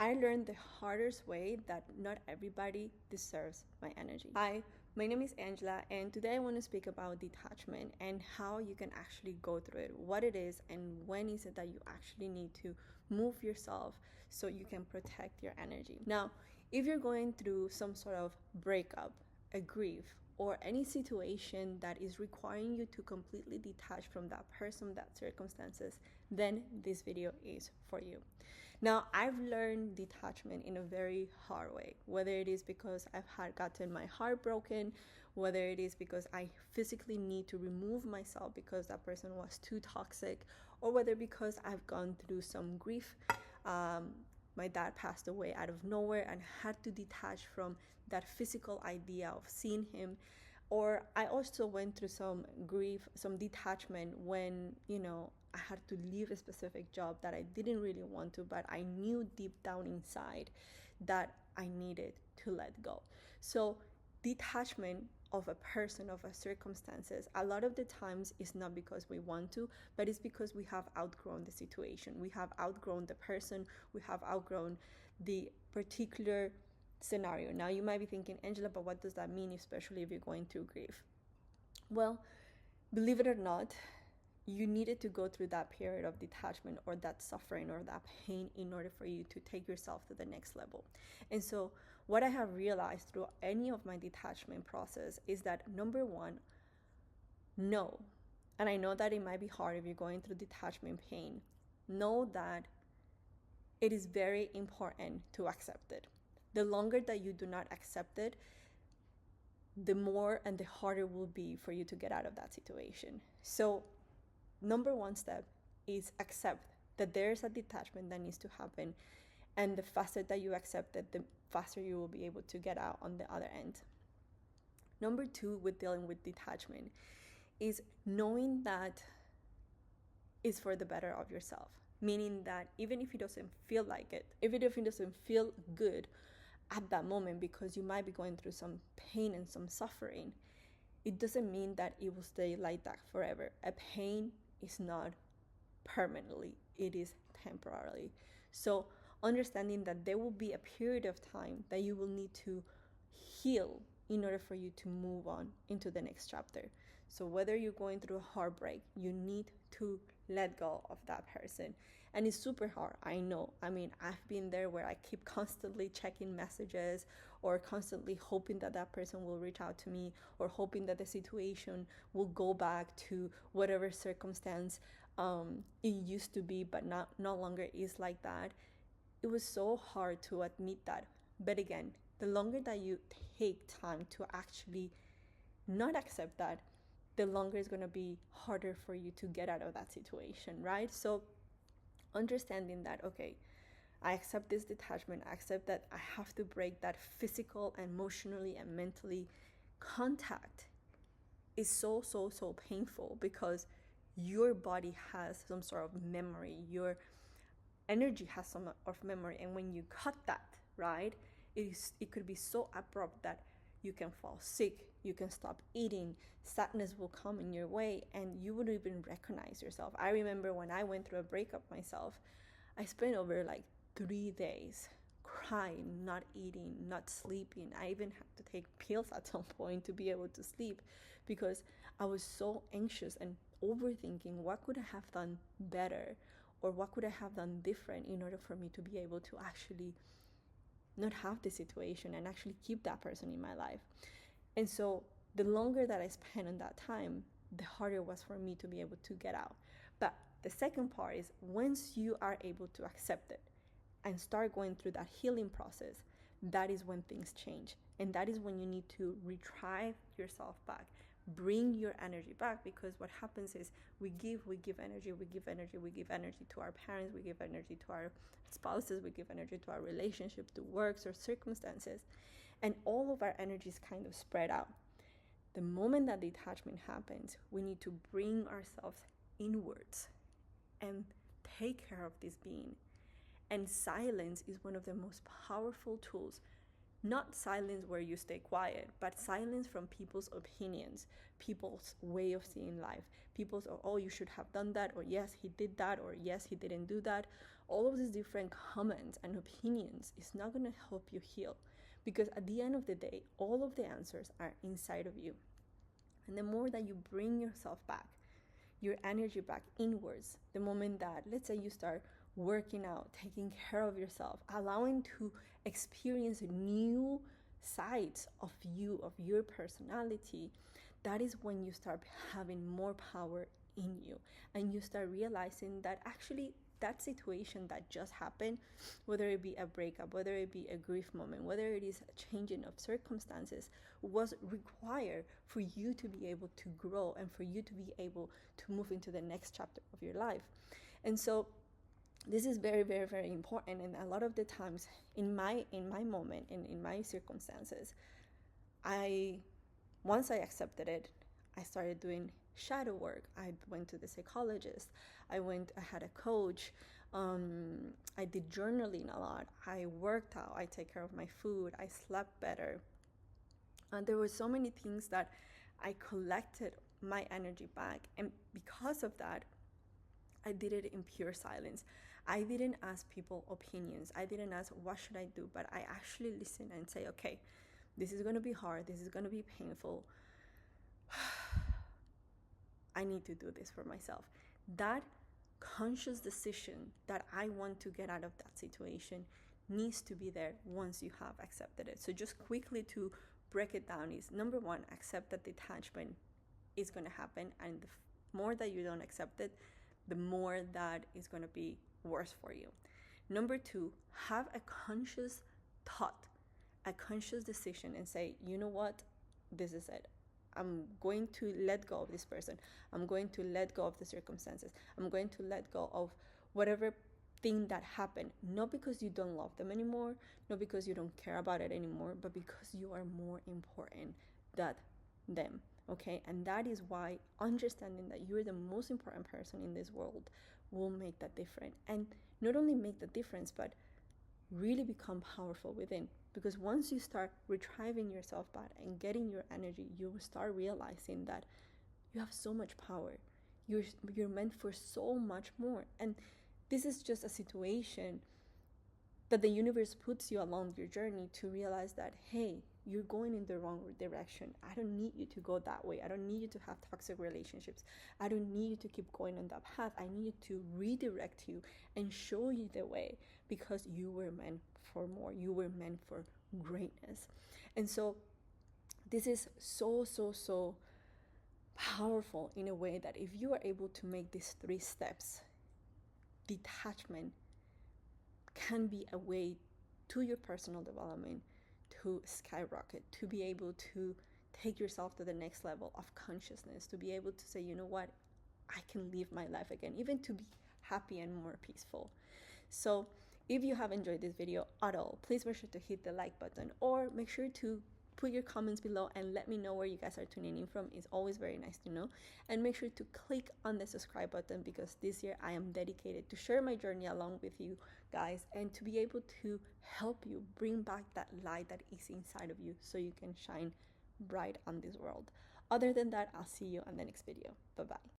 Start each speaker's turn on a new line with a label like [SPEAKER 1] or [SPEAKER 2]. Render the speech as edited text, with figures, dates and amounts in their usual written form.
[SPEAKER 1] I learned the hardest way that not everybody deserves my energy. Hi, my name is Angela, and today I want to speak about detachment and how you can actually go through it, what it is, and when is it that you actually need to move yourself so you can protect your energy. Now, if you're going through some sort of breakup, a grief, or any situation that is requiring you to completely detach from that person, that circumstances, then this video is for you. Now, I've learned detachment in a very hard way, whether it is because I've had gotten my heart broken, whether it is because I physically need to remove myself because that person was too toxic, or whether because I've gone through some grief. My dad passed away out of nowhere and had to detach from that physical idea of seeing him. Or I also went through some grief, some detachment when, I had to leave a specific job that I didn't really want to, but I knew deep down inside that I needed to let go. So detachment of a person, of a circumstances, a lot of the times is not because we want to, but it's because we have outgrown the situation. We have outgrown the person. We have outgrown the particular scenario. Now you might be thinking, Angela, but what does that mean, especially if you're going through grief? Well, believe it or not, you needed to go through that period of detachment or that suffering or that pain in order for you to take yourself to the next level. And so what I have realized through any of my detachment process is that number one, no. And I know that it might be hard if you're going through detachment pain. Know that it is very important to accept it. The longer that you do not accept it, the more and the harder it will be for you to get out of that situation. So number one step is accept that there's a detachment that needs to happen. And the faster that you accept it, the faster you will be able to get out on the other end. Number two, with dealing with detachment, is knowing that it's for the better of yourself. Meaning that even if it doesn't feel like it, even if it doesn't feel good at that moment, because you might be going through some pain and some suffering, it doesn't mean that it will stay like that forever. A pain is not permanently, it is temporarily. So understanding that there will be a period of time that you will need to heal in order for you to move on into the next chapter. So whether you're going through a heartbreak, you need to let go of that person. And it's super hard, I know. I mean, I've been there where I keep constantly checking messages or constantly hoping that that person will reach out to me, or hoping that the situation will go back to whatever circumstance it used to be, but no longer is like that. It was so hard to admit that. But again, the longer that you take time to actually not accept that, the longer it's going to be harder for you to get out of that situation, right? So understanding that, okay, I accept this detachment, I accept that I have to break that physical, emotionally, and mentally contact is so painful, because your body has some sort of memory, your energy has some sort of memory, and when you cut that, right, it could be so abrupt that you can fall sick, you can stop eating, sadness will come in your way, and you wouldn't even recognize yourself. I remember when I went through a breakup myself, I spent over like 3 days crying, not eating, not sleeping. I even had to take pills at some point to be able to sleep, because I was so anxious and overthinking what could I have done better, or what could I have done different in order for me to be able to actually not have this situation and actually keep that person in my life. And so the longer that I spent on that time, the harder it was for me to be able to get out. But the second part is, once you are able to accept it and start going through that healing process, that is when things change. And that is when you need to retrieve yourself back, bring your energy back, because what happens is we give energy to our parents, we give energy to our spouses, we give energy to our relationship, to works or circumstances, and all of our energy is kind of spread out. The moment that detachment happens, we need to bring ourselves inwards and take care of this being. And silence is one of the most powerful tools. Not silence where you stay quiet, but silence from people's opinions, people's way of seeing life, people's, oh, you should have done that, or yes, he did that, or yes, he didn't do that, all of these different comments and opinions is not going to help you heal, because at the end of the day, all of the answers are inside of you. And the more that you bring yourself back, your energy back inwards, the moment that, let's say, you start working out, taking care of yourself, allowing to experience new sides of you, of your personality, that is when you start having more power in you, and you start realizing that actually that situation that just happened, whether it be a breakup, whether it be a grief moment, whether it is a changing of circumstances, was required for you to be able to grow and for you to be able to move into the next chapter of your life. And so this is very, very, very important. And a lot of the times in my moment and in my circumstances, once I accepted it, I started doing shadow work. I went to the psychologist. I had a coach. I did journaling a lot. I worked out. I take care of my food. I slept better. And there were so many things that I collected my energy back. And because of that, I did it in pure silence. I didn't ask people opinions. I didn't ask what should I do, but I actually listened and say, okay, this is going to be hard. This is going to be painful. I need to do this for myself. That conscious decision that I want to get out of that situation needs to be there once you have accepted it. So just quickly to break it down is, number one, accept that detachment is going to happen, and the more that you don't accept it, the more that is going to be worse for you. Number two, have a conscious thought, a conscious decision, and say, you know what, this is it. I'm going to let go of this person. I'm going to let go of the circumstances. I'm going to let go of whatever thing that happened, not because you don't love them anymore, not because you don't care about it anymore, but because you are more important than them. Okay, and that is why understanding that you're the most important person in this world will make that difference. And not only make the difference, but really become powerful within. Because once you start retrieving yourself back and getting your energy, you will start realizing that you have so much power. You're meant for so much more. And this is just a situation that the universe puts you along your journey to realize that, hey, you're going in the wrong direction. I don't need you to go that way. I don't need you to have toxic relationships. I don't need you to keep going on that path. I need to redirect you and show you the way, because you were meant for more. You were meant for greatness. And so this is so, so, so powerful in a way that if you are able to make these 3 steps, detachment can be a way to your personal development to skyrocket, to be able to take yourself to the next level of consciousness, to be able to say, you know what, I can live my life again, even to be happy and more peaceful. So if you have enjoyed this video at all, please make sure to hit the like button, or make sure to put your comments below and let me know where you guys are tuning in from. It's always very nice to know. And make sure to click on the subscribe button, because this year I am dedicated to share my journey along with you guys, and to be able to help you bring back that light that is inside of you, so you can shine bright on this world. Other than that, I'll see you on the next video. Bye bye.